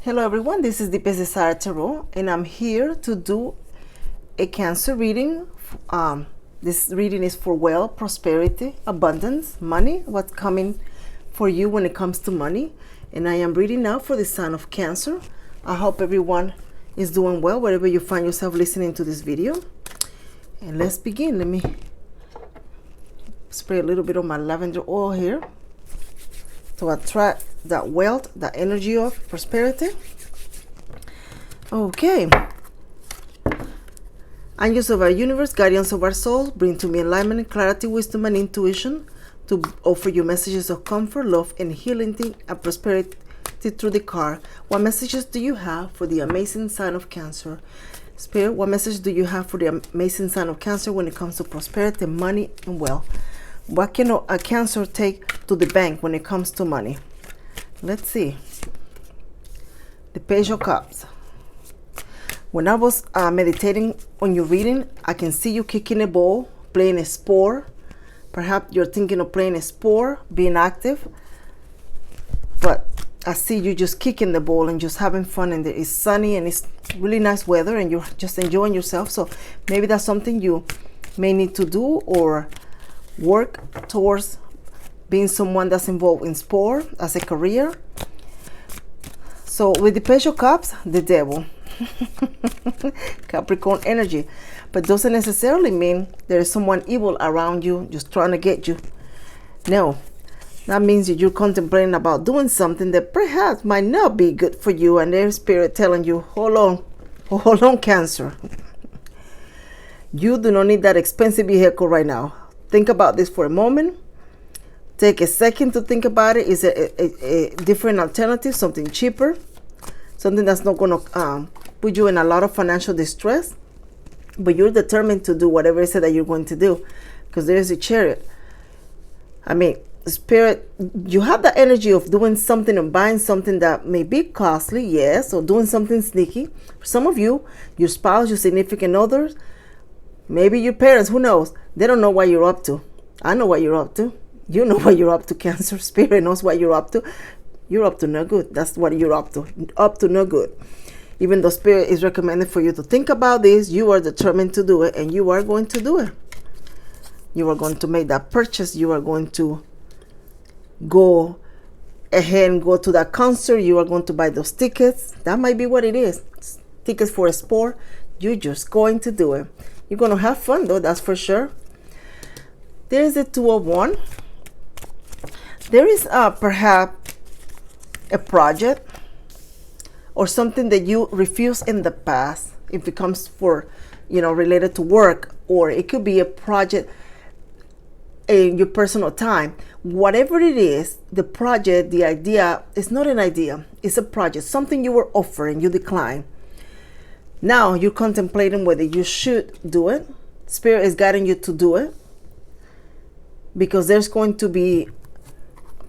Hello everyone, this is the Desire Tarot, and I'm here to do a Cancer reading. This reading is for wealth, prosperity, abundance, money, what's coming for you when it comes to money. And I am reading now for the sign of Cancer. I hope everyone is doing well wherever you find yourself listening to this video. And let's begin. Let me spray a little bit of my lavender oil here to attract that wealth, that energy of prosperity. Okay. Angels of our universe, guardians of our soul, bring to me enlightenment, clarity, wisdom, and intuition to offer you messages of comfort, love, and healing and prosperity through the card. What messages do you have for the amazing sign of Cancer? Spirit, what message do you have for the amazing sign of Cancer when it comes to prosperity, money, and wealth? What can a Cancer take to the bank when it comes to money? Let's see. The Page of Cups. When I was meditating on your reading, I can see you kicking a ball, playing a sport. Perhaps you're thinking of playing a sport, being active. But I see you just kicking the ball and just having fun, and it's sunny and it's really nice weather and you're just enjoying yourself. So maybe that's something you may need to do or work towards, being someone that's involved in sport as a career. So with the Page of Cups, the Devil. Capricorn energy. But doesn't necessarily mean there is someone evil around you just trying to get you. No. That means that you're contemplating about doing something that perhaps might not be good for you, and their spirit telling you, hold on, Cancer. You do not need that expensive vehicle right now. Think about this for a moment. Take a second to think about it. Is it a different alternative, something cheaper, something that's not going to put you in a lot of financial distress, but you're determined to do whatever it is that you're going to do, because there's a Chariot. I mean, Spirit, you have the energy of doing something and buying something that may be costly, yes, or doing something sneaky. For some of you, your spouse, your significant others, maybe your parents, who knows? They don't know what you're up to. I know what you're up to. You know what you're up to, Cancer. Spirit knows what you're up to. You're up to no good. That's what you're up to no good. Even though Spirit is recommended for you to think about this, you are determined to do it, and you are going to do it. You are going to make that purchase. You are going to go ahead and go to that concert. You are going to buy those tickets. That might be what it is. Tickets for a sport. You're just going to do it. You're going to have fun, though, that's for sure. There's a Two of Wands. There is perhaps a project or something that you refused in the past, if it comes for, related to work, or it could be a project in your personal time. Whatever it is, the project, the idea, it's not an idea, it's a project, something you were offering, you declined. Now you're contemplating whether you should do it. Spirit is guiding you to do it, because there's going to be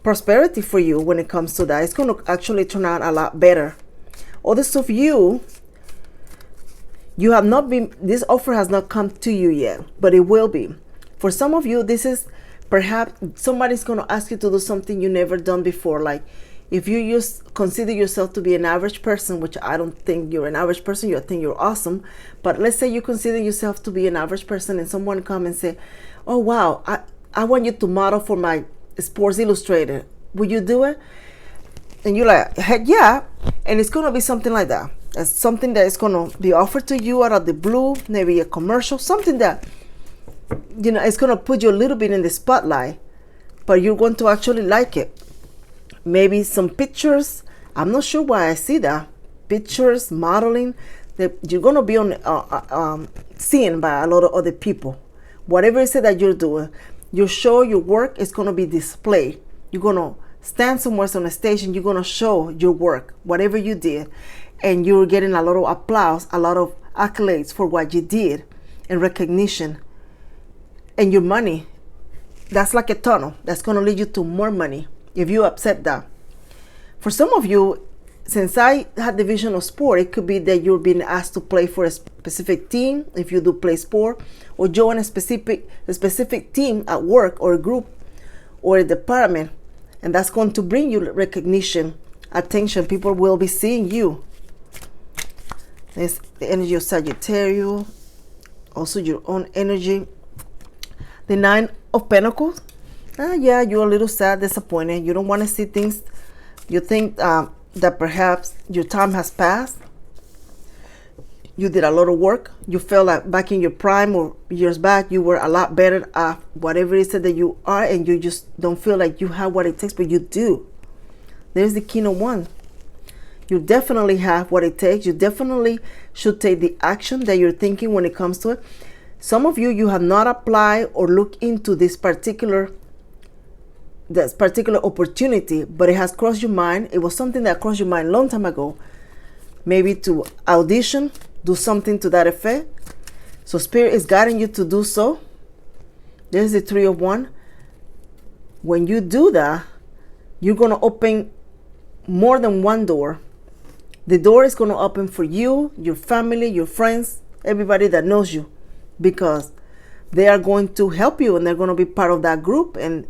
prosperity for you when it comes to that. It's going to actually turn out a lot better. Others of you have not been, this offer has not come to you yet, but it will be. For some of you, this is perhaps somebody's going to ask you to do something you never done before. Like if you just consider yourself to be an average person, which I don't think you're an average person, I think you're awesome. But let's say you consider yourself to be an average person, and someone come and say, oh wow, I want you to model for my Sports Illustrated. Will you do it? And you're like, heck yeah. And it's going to be something like that. It's something that is going to be offered to you out of the blue, maybe a commercial, something that, it's going to put you a little bit in the spotlight, but you're going to actually like it. Maybe some pictures. I'm not sure why I see that. Pictures, modeling, that you're going to be on seen by a lot of other people. Whatever it is that you're doing, your show, your work is going to be displayed. You're going to stand somewhere on a stage and you're going to show your work, whatever you did, and you're getting a lot of applause, a lot of accolades for what you did, and recognition. And your money, that's like a tunnel that's going to lead you to more money if you accept that. For some of you, since I had the vision of sport, it could be that you're being asked to play for a specific team, if you do play sport, or join a specific team at work, or a group, or a department, and that's going to bring you recognition attention. People will be seeing you. There's the energy of Sagittarius, also your own energy. The Nine of Pentacles. Yeah, you're a little sad, disappointed. You don't want to see things. You think that perhaps your time has passed. You did a lot of work. You felt like back in your prime or years back, you were a lot better at whatever it is that you are, and you just don't feel like you have what it takes, but you do. There's the King of Wands. You definitely have what it takes. You definitely should take the action that you're thinking when it comes to it. Some of you have not applied or looked into this particular opportunity, but it has crossed your mind. It was something that crossed your mind a long time ago. Maybe to audition, do something to that effect. So Spirit is guiding you to do so. There's the Three of Wands. When you do that, you're going to open more than one door. The door is going to open for you, your family, your friends, everybody that knows you, because they are going to help you and they're going to be part of that group, and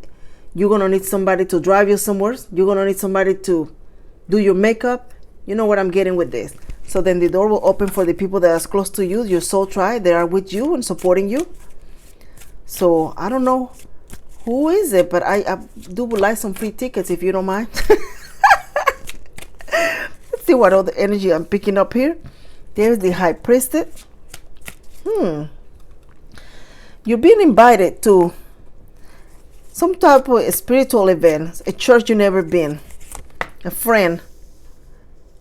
you're going to need somebody to drive you somewhere. You're going to need somebody to do your makeup. You know what I'm getting with this. So then the door will open for the people that are close to you, your soul tribe. They are with you and supporting you. So I don't know who is it, but I do would like some free tickets if you don't mind. Let's see what other energy I'm picking up here. There's the High Priestess. You're being invited to some type of spiritual event, a church you never been, a friend,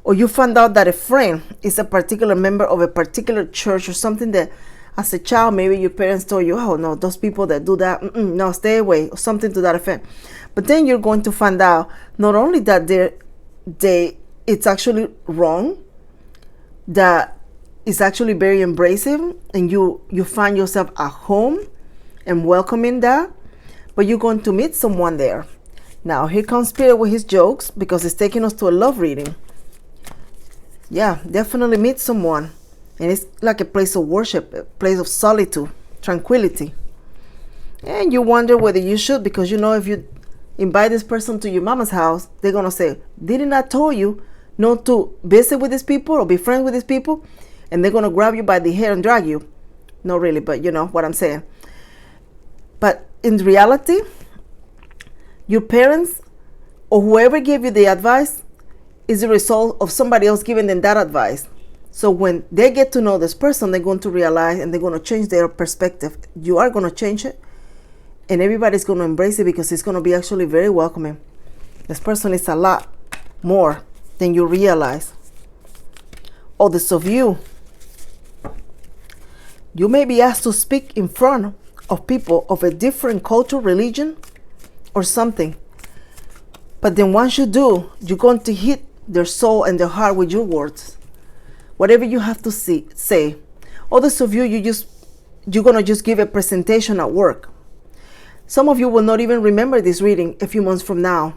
or you found out that a friend is a particular member of a particular church or something that as a child maybe your parents told you, oh no, those people that do that, no, stay away, or something to that effect. But then you're going to find out not only that it's actually wrong, that it's actually very embracing, and you find yourself at home and welcoming that, but you're going to meet someone there. Now here comes Spirit with his jokes, because it's taking us to a love reading. Yeah, definitely meet someone, and it's like a place of worship, a place of solitude, tranquility. And you wonder whether you should, because you know if you invite this person to your mama's house, they're gonna say, didn't I tell you not to visit with these people or be friends with these people? And they're gonna grab you by the hair and drag you. Not really, but you know what I'm saying. But in reality, your parents or whoever gave you the advice is the result of somebody else giving them that advice. So when they get to know this person, they're going to realize, and they're going to change their perspective. You are going to change it, and everybody's going to embrace it, because it's going to be actually very welcoming. This person is a lot more than you realize. Others of you may be asked to speak in front of people of a different culture, religion, or something. But then once you do, you're going to hit their soul and their heart with your words. Whatever you have to say. Others of you, you're going to just give a presentation at work. Some of you will not even remember this reading a few months from now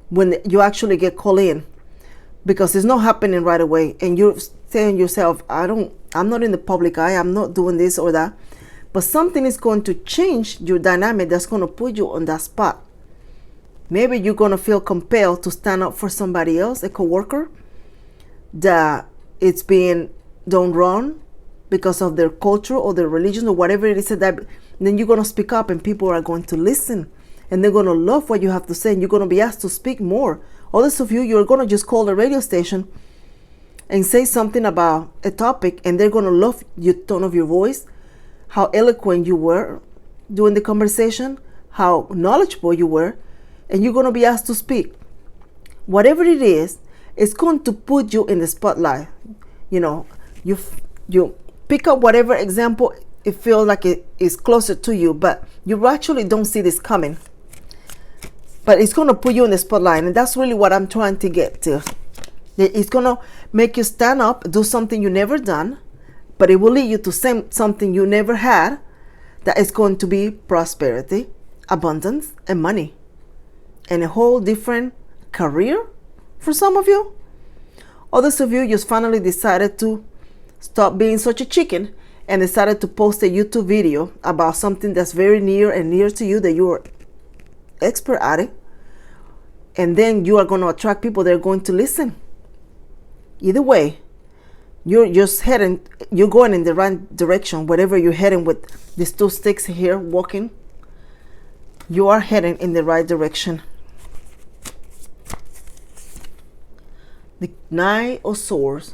when you actually get called in, because it's not happening right away. And you're saying yourself, I'm not in the public eye. I'm not doing this or that. But something is going to change your dynamic that's going to put you on that spot. Maybe you're going to feel compelled to stand up for somebody else, a coworker, that it's being done wrong because of their culture or their religion or whatever it is. That then you're going to speak up, and people are going to listen, and they're going to love what you have to say, and you're going to be asked to speak more. Others of you, you're going to just call the radio station and say something about a topic, and they're going to love your tone of your voice, how eloquent you were during the conversation, how knowledgeable you were. And you're going to be asked to speak. Whatever it is, it's going to put you in the spotlight. You know, you pick up whatever example it feels like it is closer to you, but you actually don't see this coming. But it's going to put you in the spotlight, and that's really what I'm trying to get to. It's going to make you stand up, do something you never done, but it will lead you to something you never had, that is going to be prosperity, abundance, and money. And a whole different career for some of you. Others of you just finally decided to stop being such a chicken and decided to post a YouTube video about something that's very near and near to you, that you're expert at it. And then you are going to attract people that are going to listen. Either way, you're going in the right direction. Whatever you're heading with these 2 sticks here walking, you are heading in the right direction. The 9 of Swords.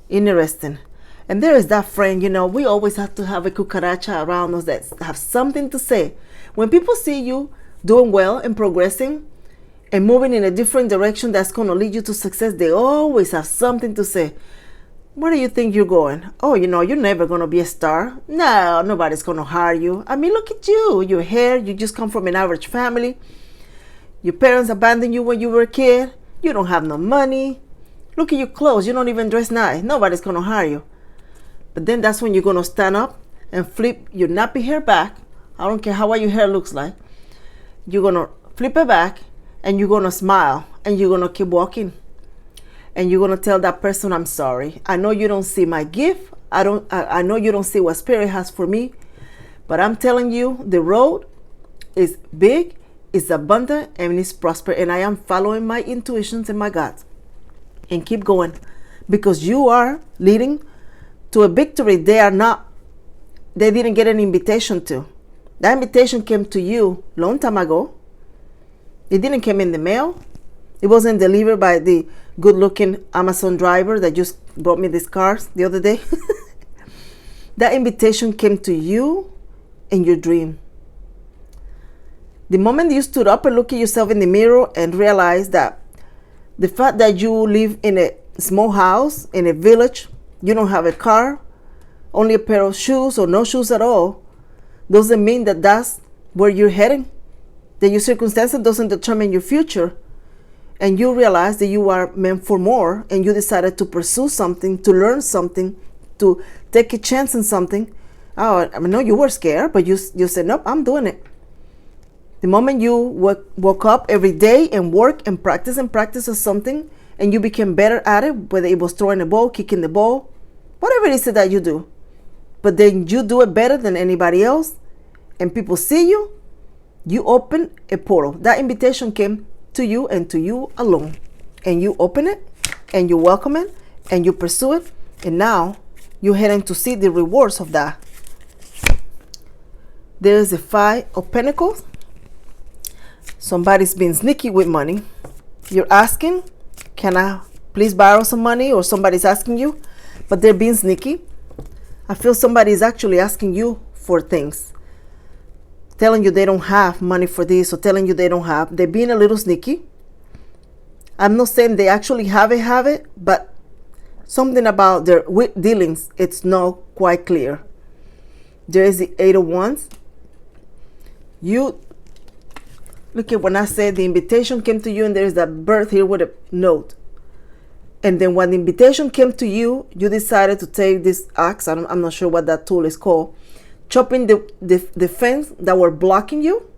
Interesting. And there is that friend, we always have to have a cucaracha around us that have something to say. When people see you doing well and progressing and moving in a different direction that's going to lead you to success, they always have something to say. Where do you think you're going? Oh, you're never going to be a star. No, nobody's going to hire you. I mean, look at you. Your hair, you just come from an average family. Your parents abandoned you when you were a kid. You don't have no money. Look at your clothes. You don't even dress nice. Nobody's going to hire you. But then that's when you're going to stand up and flip your nappy hair back. I don't care how your hair looks like. You're going to flip it back and you're going to smile and you're going to keep walking. And you're going to tell that person, I'm sorry. I know you don't see my gift. I know you don't see what Spirit has for me. But I'm telling you, the road is big, it's abundant, and it's prosper. And I am following my intuitions and my guts. And keep going. Because you are leading to a victory they didn't get an invitation to. That invitation came to you long time ago. It didn't come in the mail. It wasn't delivered by the good-looking Amazon driver that just brought me these cars the other day. That invitation came to you in your dream. The moment you stood up and looked at yourself in the mirror and realized that the fact that you live in a small house, in a village, you don't have a car, only a pair of shoes or no shoes at all, doesn't mean that that's where you're heading. That your circumstances doesn't determine your future. And you realize that you are meant for more, and you decided to pursue something, to learn something, to take a chance in something. Oh, I know you were scared, but you said, nope, I'm doing it. The moment you woke up every day and work and practice on something, and you became better at it, whether it was throwing a ball, kicking the ball, whatever it is that you do, but then you do it better than anybody else, and people see you, you open a portal. That invitation came to you and to you alone, and you open it, and you welcome it, and you pursue it, and now you're heading to see the rewards of that. There's the 5 of Pentacles. Somebody's been sneaky with money. You're asking, can I please borrow some money? Or somebody's asking you, but they're being sneaky. I feel somebody's actually asking you for things, telling you they don't have money for this, or telling you they don't have. They're being a little sneaky. I'm not saying they actually have it, but something about their dealings, it's not quite clear. There is the 8 of Wands. You look at when I said the invitation came to you, and there's that bird here with a note. And then when the invitation came to you, you decided to take this axe. I'm not sure what that tool is called. Chopping the fence that were blocking you.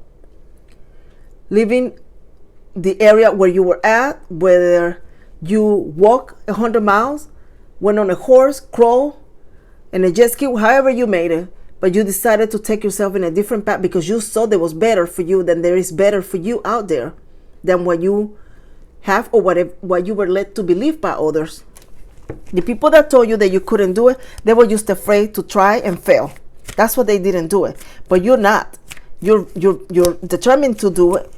Leaving the area where you were at, whether you walk 100 miles, went on a horse, crawl, and a jet ski, however you made it. But you decided to take yourself in a different path because you saw there was better for you, than there is better for you out there than what you have, or what you were led to believe by others. The people that told you that you couldn't do it, they were just afraid to try and fail. That's why they didn't do it. But you're not. You're determined to do it,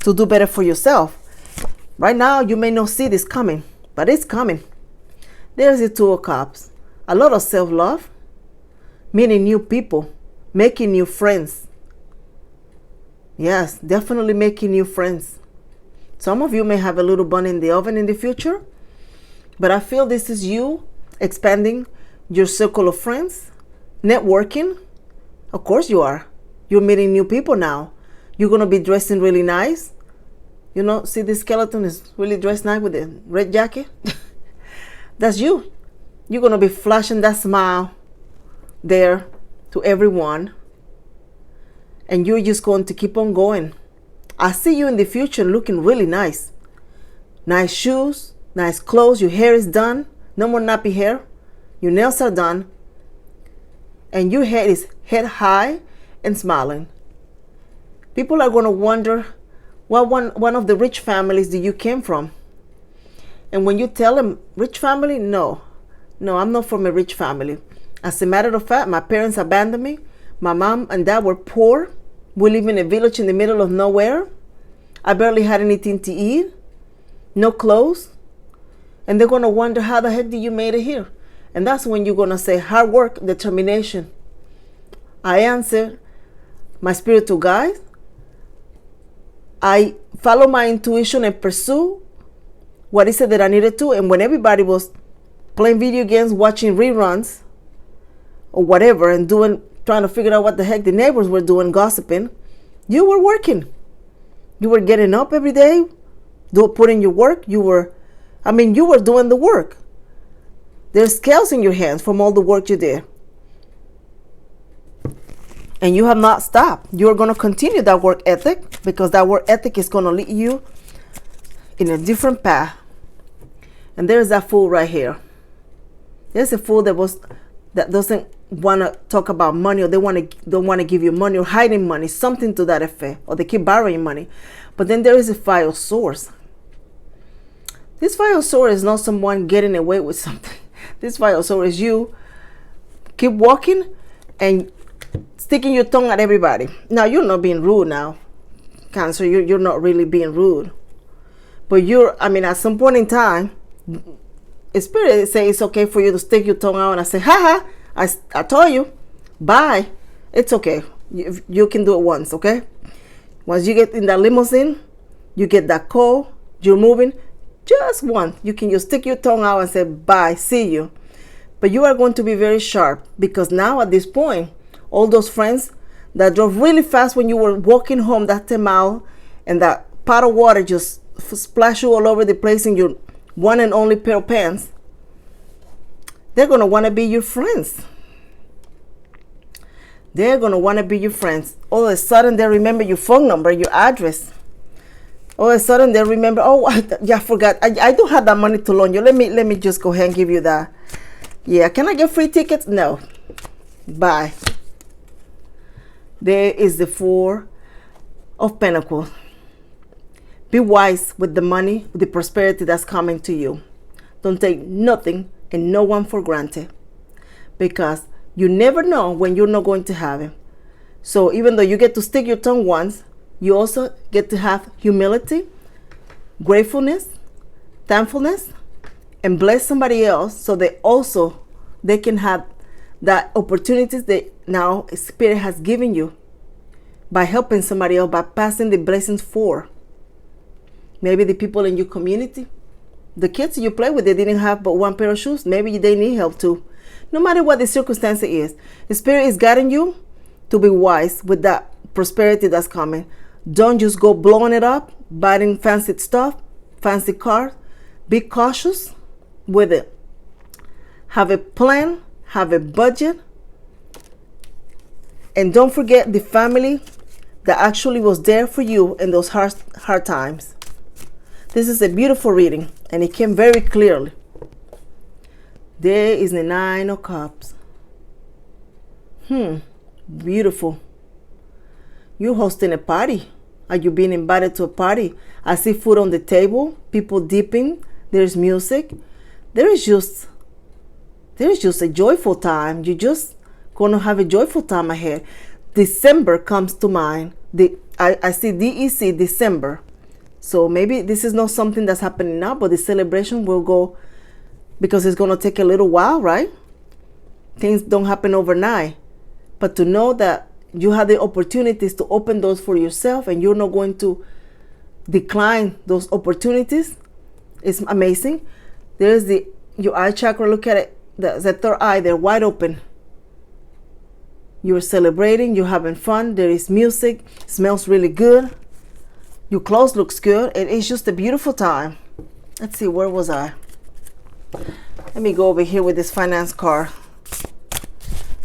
to do better for yourself. Right now, you may not see this coming, but it's coming. There's the 2 of Cups. A lot of self-love. Meeting new people, making new friends. Yes, definitely making new friends. Some of you may have a little bun in the oven in the future, but I feel this is you expanding your circle of friends, networking. Of course you are. You're meeting new people now. You're going to be dressing really nice. See this skeleton is really dressed nice with a red jacket. That's you. You're going to be flashing that smile there to everyone, and you're just going to keep on going. I see you in the future looking really nice. Nice shoes, nice clothes, your hair is done, no more nappy hair, your nails are done, and your head is head high and smiling. People are going to wonder What one of the rich families do you came from? And when you tell them rich family, no, I'm not from a rich family. As a matter of fact, my parents abandoned me. My mom and dad were poor. We live in a village in the middle of nowhere. I barely had anything to eat, no clothes. And they're going to wonder, how the heck did you made it here? And that's when you're going to say hard work, determination. I answer my spiritual guide. I follow my intuition and pursue what is it that I needed to. And when everybody was playing video games, watching reruns or whatever, and trying to figure out what the heck the neighbors were doing, gossiping, you were working. You were getting up every day, putting your work. You were doing the work. There's scales in your hands from all the work you did. And you have not stopped. You're going to continue that work ethic, because that work ethic is going to lead you in a different path. And there's that fool right here. There's a fool that doesn't want to talk about money, or don't want to give you money, or hiding money, something to that effect, or they keep borrowing money. But then there is a fire source. This fire source is not someone getting away with something. This fire source is you keep walking and sticking your tongue at everybody. Now, you're not being rude now, Cancer. You're not really being rude. But at some point in time, Spirit say it's okay for you to stick your tongue out, and I say, ha, I told you, bye. It's okay. You can do it once, okay? Once you get in that limousine, you get that call, you're moving, just one. You can just stick your tongue out and say, bye, see you. But you are going to be very sharp, because now at this point, all those friends that drove really fast when you were walking home that 10 mile, and that pot of water just splash you all over the place in your one and only pair of pants, they're going to want to be your friends. They're going to want to be your friends. All of a sudden, they remember your phone number, your address. All of a sudden, they remember, I forgot. I don't have that money to loan you. Let me just go ahead and give you that. Yeah, can I get free tickets? No. Bye. There is the Four of Pentacles. Be wise with the money, with the prosperity that's coming to you. Don't take nothing and no one for granted, because you never know when you're not going to have it. So even though you get to stick your tongue once, you also get to have humility, gratefulness, thankfulness, and bless somebody else, so they can have that opportunities that now Spirit has given you by helping somebody else, by passing the blessings for. Maybe the people in your community, the kids you play with, they didn't have but one pair of shoes. Maybe they need help too. No matter what the circumstance is, the Spirit is guiding you to be wise with that prosperity that's coming. Don't just go blowing it up, buying fancy stuff, fancy cars. Be cautious with it. Have a plan, have a budget, and don't forget the family that actually was there for you in those hard times. This is a beautiful reading, and it came very clearly. There is the Nine of Cups. Beautiful. You're hosting a party. Are you being invited to a party? I see food on the table, people dipping. There's music. There is just a joyful time. You're just going to have a joyful time ahead. December comes to mind. I see DEC, December. So maybe this is not something that's happening now, but the celebration will go, because it's going to take a little while, right? Things don't happen overnight. But to know that you have the opportunities to open those for yourself, and you're not going to decline those opportunities, is amazing. There's your eye chakra. Look at it. The third eye, they're wide open. You're celebrating. You're having fun. There is music. It smells really good. Your clothes looks good. It is just a beautiful time. Let's see, where was I? Let me go over here with this finance card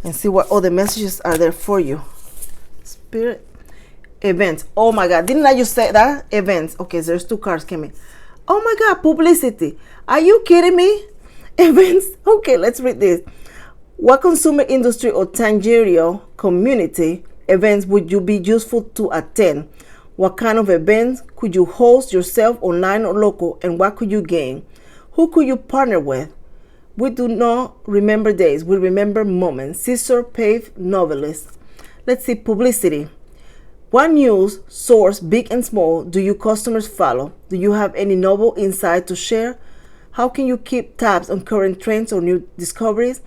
and see what other messages are there for you. Spirit. Events. Oh my God. Didn't I just say that? Events. Okay, so there's two cards coming. Oh my God. Publicity. Are you kidding me? Events. Okay, let's read this. What consumer industry or tangential community events would you be useful to attend? What kind of events could you host yourself online or local, and what could you gain? Who could you partner with? We do not remember days, we remember moments. Caesar Pave novelist. Let's see, publicity. What news source, big and small, do your customers follow? Do you have any novel insight to share? How can you keep tabs on current trends or new discoveries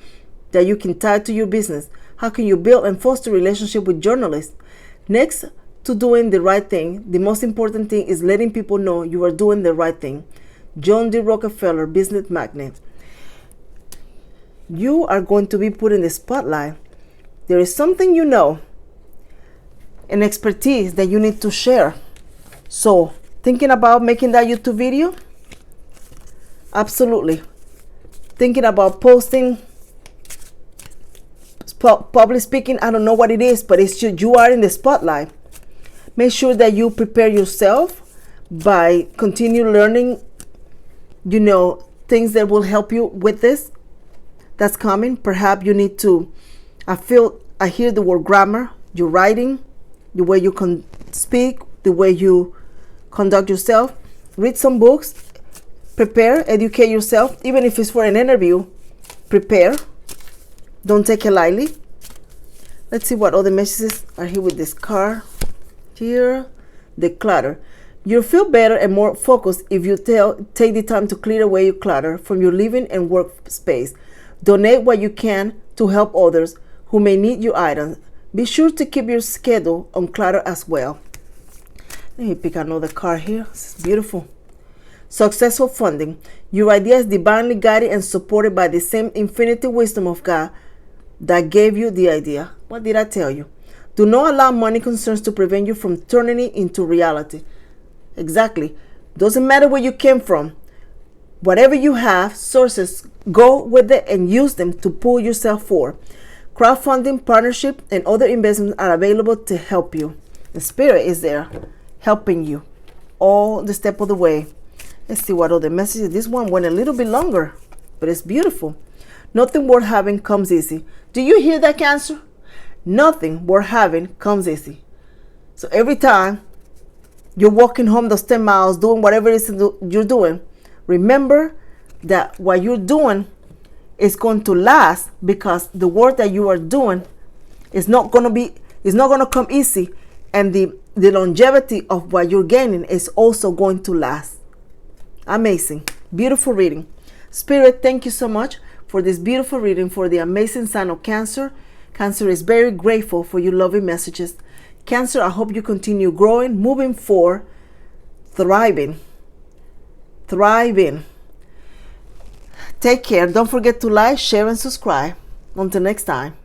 that you can tie to your business? How can you build and foster relationship with journalists? Next to doing the right thing, the most important thing is letting people know you are doing the right thing. John D. Rockefeller, business magnate. You are going to be put in the spotlight. There is something you know, an expertise that you need to share. So, thinking about making that YouTube video? Absolutely. Thinking about posting, public speaking, I don't know what it is, but it's you are in the spotlight. Make sure that you prepare yourself by continue learning, things that will help you with this that's coming. Perhaps you need to, I hear the word grammar, your writing, the way you can speak, the way you conduct yourself. Read some books, prepare, educate yourself. Even if it's for an interview, prepare. Don't take it lightly. Let's see what other messages are here with this card. Here, declutter. You'll feel better and more focused if you take the time to clear away your clutter from your living and work space. Donate what you can to help others who may need your items. Be sure to keep your schedule on clutter as well. Let me pick another card here. This is beautiful. Successful funding. Your idea is divinely guided and supported by the same infinite wisdom of God that gave you the idea. What did I tell you? Do not allow money concerns to prevent you from turning it into reality. Exactly. Doesn't matter where you came from. Whatever you have, sources, go with it and use them to pull yourself forward. Crowdfunding, partnership, and other investments are available to help you. The Spirit is there helping you all the step of the way. Let's see what other messages. This one went a little bit longer, but it's beautiful. Nothing worth having comes easy. Do you hear that, Cancer? Nothing worth having comes easy. So every time you're walking home those 10 miles, doing whatever it is you're doing, remember that what you're doing is going to last, because the work that you are doing is not going to come easy, and the longevity of what you're gaining is also going to last. Amazing. Beautiful reading. Spirit, thank you so much for this beautiful reading for the amazing sign of Cancer. Cancer is very grateful for your loving messages. Cancer, I hope you continue growing, moving forward, thriving. Take care. Don't forget to like, share, and subscribe. Until next time.